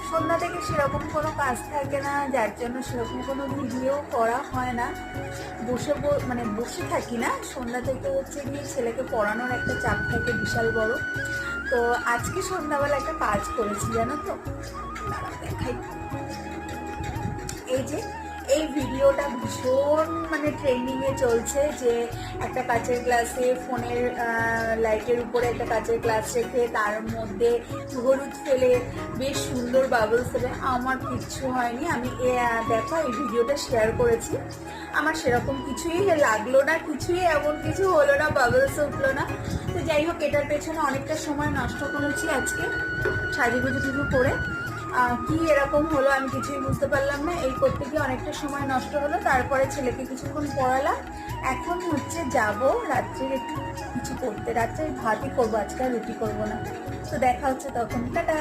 সন্ধ্যা থেকে সেরকম কোনো কাজ থাকে না, যার জন্য সেরকম কোনো ভিডিও করা হয় না। মানে বসে থাকি না, সন্ধ্যা থেকে হচ্ছে গিয়ে ছেলেকে পড়ানোর একটা চাপ থাকে বিশাল বড়। তো আজকে সন্ধ্যাবেলা একটা কাজ করেছি জানো তো, দাঁড়াও দেখাই। এই যে এই ভিডিওটা ভীষণ মানে ট্রেন্ডিংয়ে চলছে, যে একটা কাচের গ্লাসে ফোনের লাইটের উপরে একটা কাচের গ্লাস রেখে তার মধ্যে হলুদ ফেলে বেশ সুন্দর বাবলস দেবে। আমার কিচ্ছু হয়নি, আমি দেখো এই ভিডিওটা শেয়ার করেছি, আমার সেরকম কিছুই লাগলো না, কিছুই এমন কিছু হলো না, বাবলস উঠলো না। তো যাই হোক, এটার পেছনে অনেকটা সময় নষ্ট করেছি আজকে সাজুগুজু টুকু করে। কি এরকম হলো আমি কিছুই বুঝতে পারলাম না, এই করতে গিয়ে অনেকটা সময় নষ্ট হলো। তারপরে ছেলেকে কিছুক্ষণ পড়ালাম, এখন হচ্ছে যাব রাত্রির একটু কিছু করতে, রাত্রে ভাতই করবো আজকে, আর রুটি করবো না। তো দেখা হচ্ছে তখন, টাটা।